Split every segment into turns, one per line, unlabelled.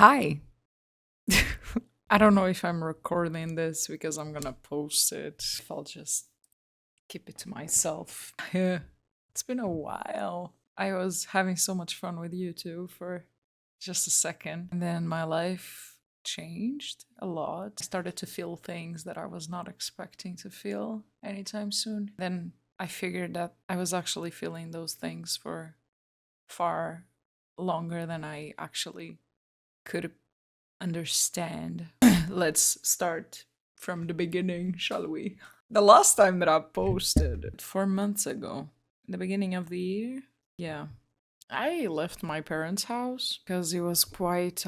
Hi. I don't know if I'm recording this because I'm gonna post it. If I'll just keep it to myself. It's been a while. I was having so much fun with you too for just a second. And then my life changed a lot. I started to feel things that I was not expecting to feel anytime soon. Then I figured that I was actually feeling those things for far longer than I actually could understand. Let's start from the beginning, shall we? The last time that I posted, 4 months ago, the beginning of the year, yeah, I left my parents' house because it was quite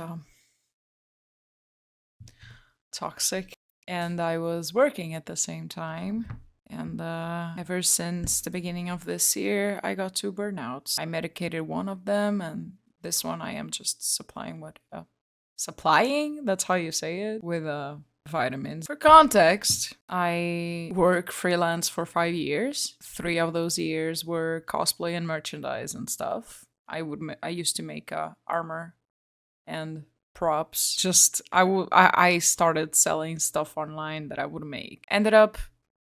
toxic and I was working at the same time. And ever since the beginning of this year, I got two burnouts. I medicated one of them, and this one I am just supplying what supplying, that's how you say it, with vitamins. For context, I work freelance for 5 years. 3 of those years were cosplay and merchandise and stuff. I used to make armor and props. Just I started selling stuff online that I would make. Ended up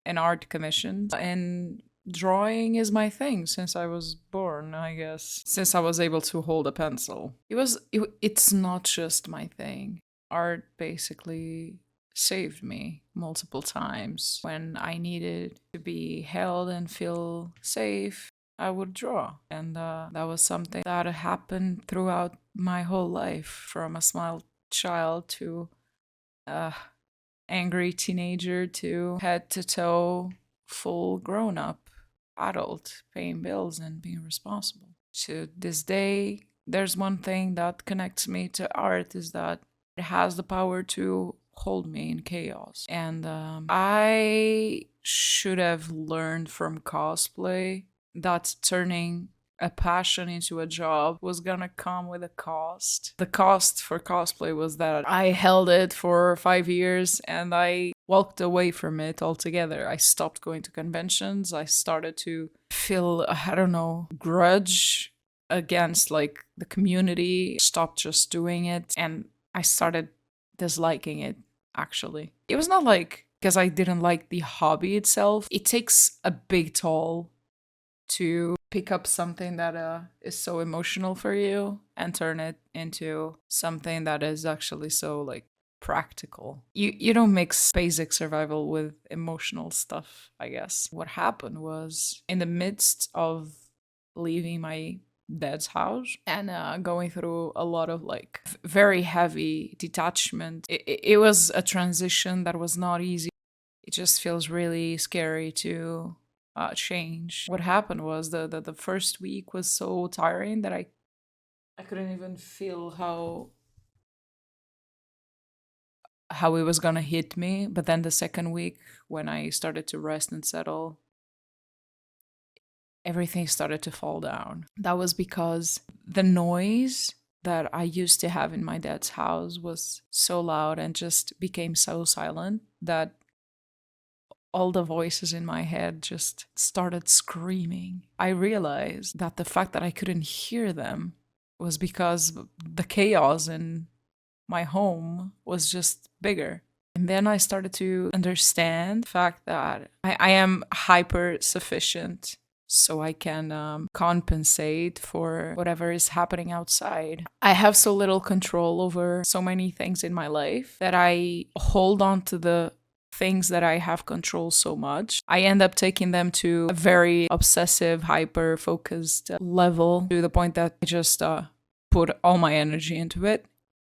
in art commissions, and drawing is my thing since I was born, I guess. Since I was able to hold a pencil. It's not just my thing. Art basically saved me multiple times. When I needed to be held and feel safe, I would draw. And that was something that happened throughout my whole life, from a small child to a angry teenager to head to toe full grown up adult, paying bills and being responsible. To this day, there's one thing that connects me to art, is that it has the power to hold me in chaos. And I should have learned from cosplay that turning a passion into a job was gonna come with a cost. The cost for cosplay was that I held it for 5 years and I walked away from it altogether. I stopped going to conventions. I started to feel, I don't know, grudge against like the community, stopped just doing it, and I started disliking it actually. It was not like because I didn't like the hobby itself. It takes a big toll to pick up something that is so emotional for you and turn it into something that is actually so like practical. You don't mix basic survival with emotional stuff, I guess. What happened was, in the midst of leaving my dad's house and going through a lot of like very heavy detachment, it was a transition that was not easy. It just feels really scary to change. What happened was the first week was so tiring that I couldn't even feel how it was gonna hit me. But then the second week, when I started to rest and settle, everything started to fall down. That was because the noise that I used to have in my dad's house was so loud and just became so silent that all the voices in my head just started screaming. I realized that the fact that I couldn't hear them was because the chaos in my home was just bigger. And then I started to understand the fact that I am hyper sufficient, so I can compensate for whatever is happening outside. I have so little control over so many things in my life that I hold on to the things that I have control so much. I end up taking them to a very obsessive, hyper focused level, to the point that I just put all my energy into it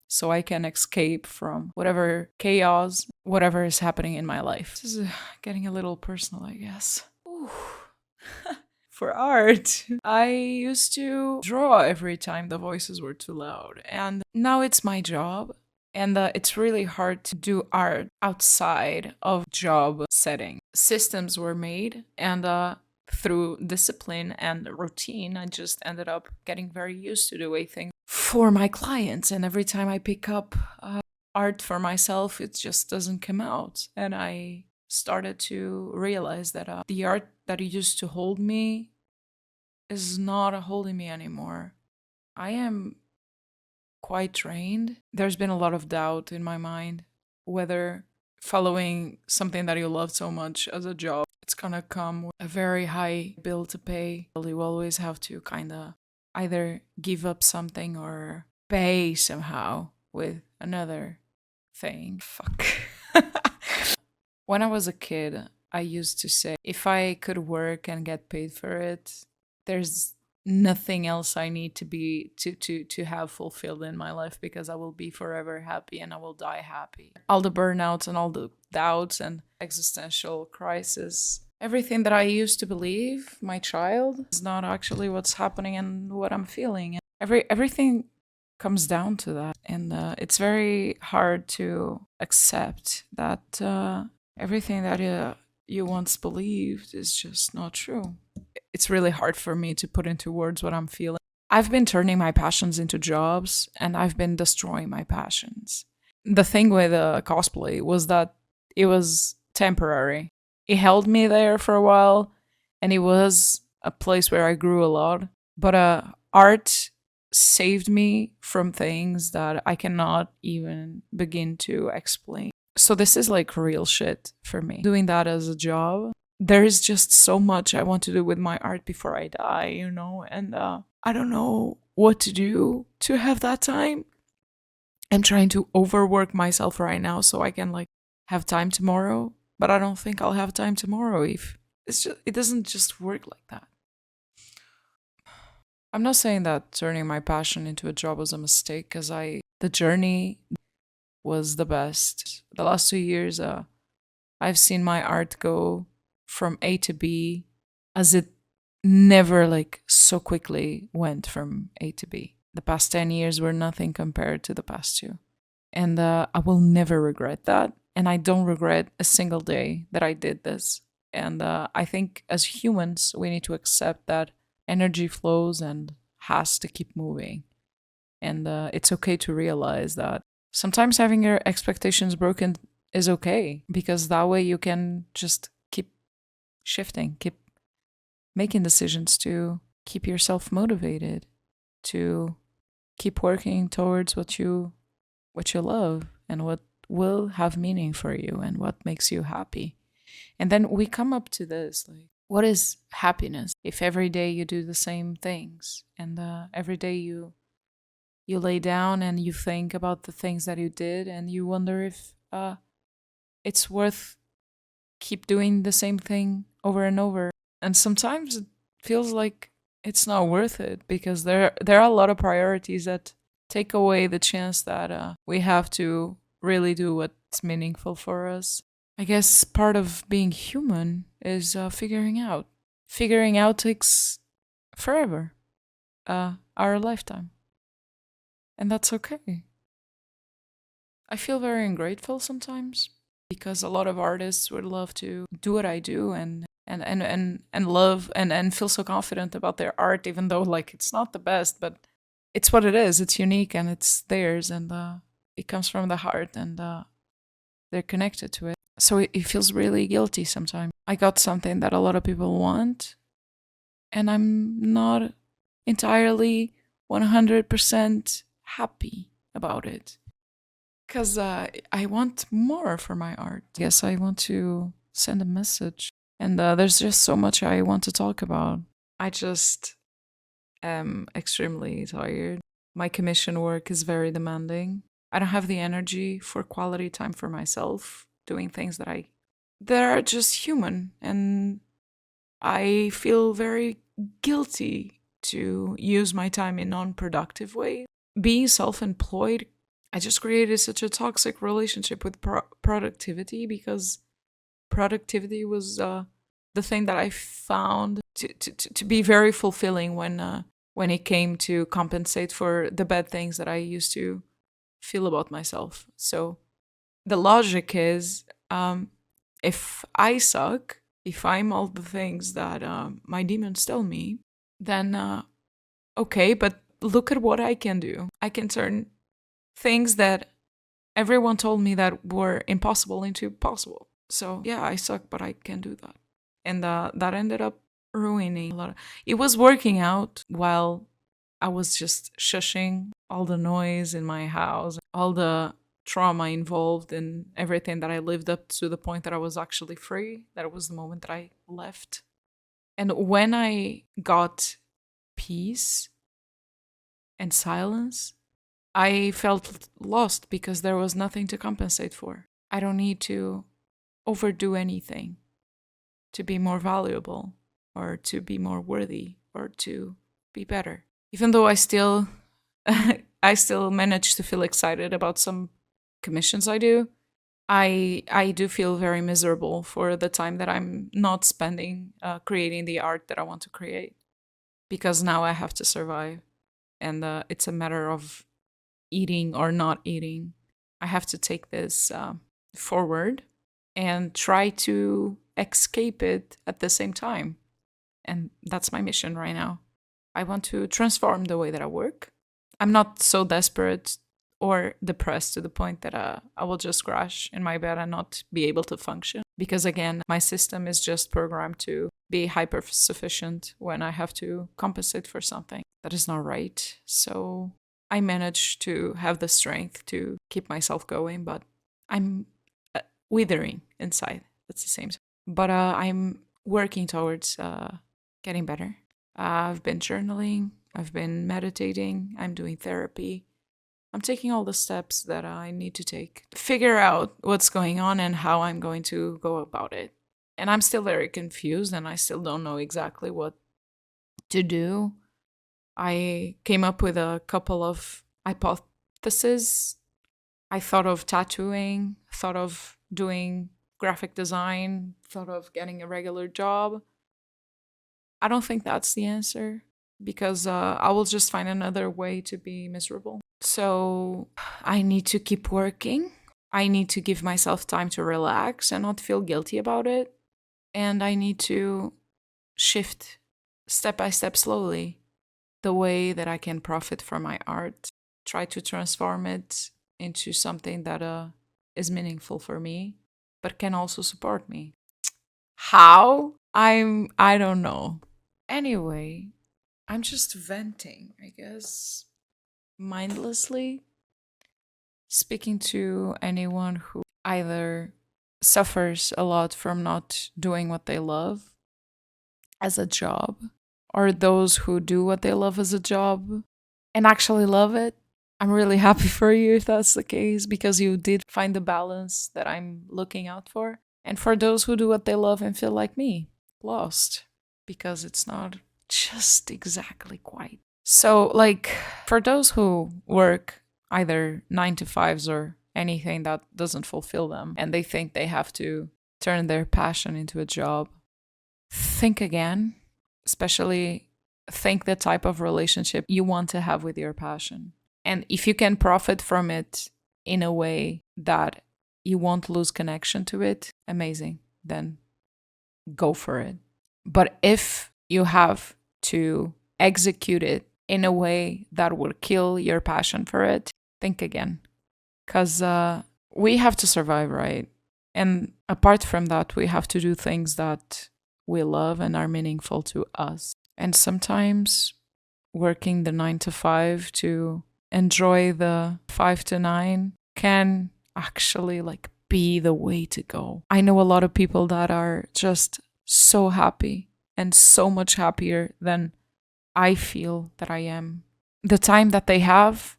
so I can escape from whatever chaos, whatever is happening in my life. This is getting a little personal, I guess. Ooh. For art, I used to draw every time the voices were too loud, and now it's my job. And it's really hard to do art outside of job setting. Systems were made, and through discipline and routine, I just ended up getting very used to the way things for my clients. And every time I pick up art for myself, it just doesn't come out. And I started to realize that the art that used to hold me is not holding me anymore. I am quite drained. There's been a lot of doubt in my mind whether following something that you love so much as a job, it's gonna come with a very high bill to pay. You always have to kind of either give up something or pay somehow with another thing. Fuck. When I was a kid, I used to say if I could work and get paid for it, there's nothing else I need to be to have fulfilled in my life, because I will be forever happy and I will die happy. All the burnouts and all the doubts and existential crisis, everything that I used to believe, my child, is not actually what's happening and what I'm feeling. Everything comes down to that, and it's very hard to accept that everything that you once believed is just not true. It's really hard for me to put into words what I'm feeling. I've been turning my passions into jobs, and I've been destroying my passions. The thing with cosplay was that it was temporary. It held me there for a while, and it was a place where I grew a lot. But art saved me from things that I cannot even begin to explain. So this is like real shit for me. Doing that as a job, there is just so much I want to do with my art before I die, you know? And I don't know what to do to have that time. I'm trying to overwork myself right now so I can like have time tomorrow, but I don't think I'll have time tomorrow if it doesn't just work like that. I'm not saying that turning my passion into a job was a mistake, because the journey was the best. The last 2 years, I've seen my art go from A to B, as it never like so quickly went from A to B. The past 10 years were nothing compared to the past two. And I will never regret that. And I don't regret a single day that I did this. And I think as humans, we need to accept that energy flows and has to keep moving. And it's okay to realize that sometimes having your expectations broken is okay, because that way you can just keep shifting, keep making decisions to keep yourself motivated, to keep working towards what you love and what will have meaning for you and what makes you happy. And then we come up to this, like, what is happiness if every day you do the same things, and every day you lay down and you think about the things that you did, and you wonder if it's worth keep doing the same thing over and over. And sometimes it feels like it's not worth it, because there are a lot of priorities that take away the chance that we have to really do what's meaningful for us. I guess part of being human is figuring out. Figuring out takes forever, our lifetime. And that's okay. I feel very ungrateful sometimes, because a lot of artists would love to do what I do and love and feel so confident about their art, even though like it's not the best, but it's what it is. It's unique and it's theirs, and it comes from the heart, and they're connected to it. So it feels really guilty sometimes. I got something that a lot of people want, and I'm not entirely 100% happy about it, because I want more for my art. Yes, I want to send a message, and there's just so much I want to talk about. I just am extremely tired. My commission work is very demanding. I don't have the energy for quality time for myself, doing things that are just human, and I feel very guilty to use my time in non-productive ways. Being self-employed, I just created such a toxic relationship with productivity, because productivity was the thing that I found to be very fulfilling when it came to compensate for the bad things that I used to feel about myself. So the logic is, if I suck, if I'm all the things that my demons tell me, then okay, but look at what I can do. I can turn things that everyone told me that were impossible into possible. So yeah, I suck, but I can do that. And that ended up ruining a lot. It was working out while I was just shushing all the noise in my house, all the trauma involved in everything that I lived up to the point that I was actually free. That was the moment that I left. And when I got peace and silence, I felt lost because there was nothing to compensate for. I don't need to overdo anything to be more valuable or to be more worthy or to be better. Even though I still I still manage to feel excited about some commissions I do, I do feel very miserable for the time that I'm not spending creating the art that I want to create, because now I have to survive, and it's a matter of eating or not eating. I have to take this forward and try to escape it at the same time. And that's my mission right now. I want to transform the way that I work. I'm not so desperate or depressed to the point that I will just crash in my bed and not be able to function. Because again, my system is just programmed to be hyper sufficient when I have to compensate for something that is not right. So I manage to have the strength to keep myself going, but I'm withering inside at the same time. But I'm working towards getting better. I've been journaling, I've been meditating, I'm doing therapy. I'm taking all the steps that I need to take to figure out what's going on and how I'm going to go about it. And I'm still very confused and I still don't know exactly what to do. I came up with a couple of hypotheses. I thought of tattooing, thought of doing graphic design, thought of getting a regular job. I don't think that's the answer because I will just find another way to be miserable. So I need to keep working. I need to give myself time to relax and not feel guilty about it. And I need to shift step by step slowly the way that I can profit from my art, try to transform it into something that is meaningful for me, but can also support me. How? I don't know. Anyway, I'm just venting, I guess, mindlessly, speaking to anyone who either suffers a lot from not doing what they love as a job, or those who do what they love as a job and actually love it. I'm really happy for you if that's the case, because you did find the balance that I'm looking out for. And for those who do what they love and feel like me, lost, because it's not just exactly quite. So, like, for those who work either 9 to 5s or anything that doesn't fulfill them, and they think they have to turn their passion into a job, think again, especially think the type of relationship you want to have with your passion. And if you can profit from it in a way that you won't lose connection to it, amazing. Then go for it. But if you have to execute it in a way that will kill your passion for it, think again. Because we have to survive, right? And apart from that, we have to do things that we love and are meaningful to us. And sometimes working the 9 to 5 to enjoy the 5 to 9 can actually like be the way to go. I know a lot of people that are just so happy and so much happier than I feel that I am. The time that they have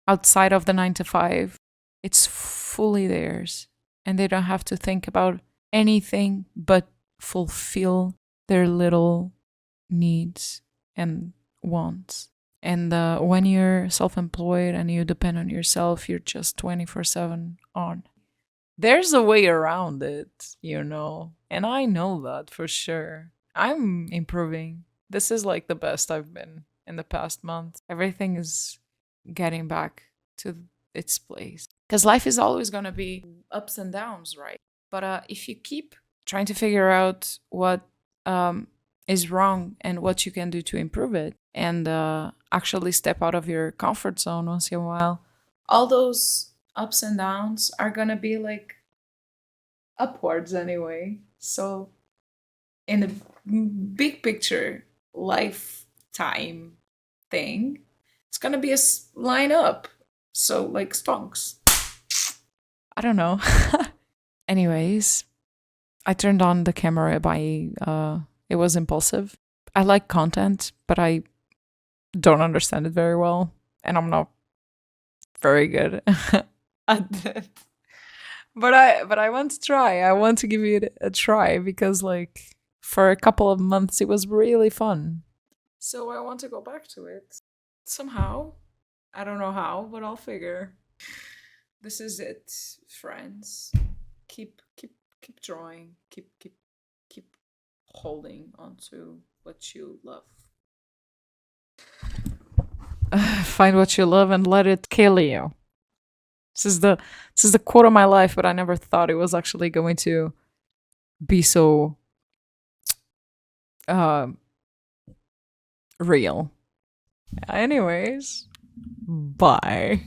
outside of the 9 to 5, it's fully theirs. And they don't have to think about anything but fulfill their little needs and wants. And when you're self employed and you depend on yourself, you're just 24/7 on. There's a way around it, you know, and I know that for sure. I'm improving. This is like the best I've been in the past month. Everything is getting back to its place. Because life is always going to be ups and downs, right? But if you keep trying to figure out what is wrong and what you can do to improve it, and actually step out of your comfort zone once in a while, all those ups and downs are going to be like upwards anyway. So, in the big picture, lifetime thing, it's gonna be a line up. So, like, stonks. I don't know. Anyways, I turned on the camera by, it was impulsive. I like content, but I don't understand it very well. And I'm not very good at it. But I want to try. I want to give it a try because, like, for a couple of months it was really fun. So I want to go back to it somehow. I don't know how, but I'll figure. This is it, friends. Keep drawing. Keep holding onto what you love. Find what you love and let it kill you. This is the quote of my life, but I never thought it was actually going to be so uh real. Anyways, bye.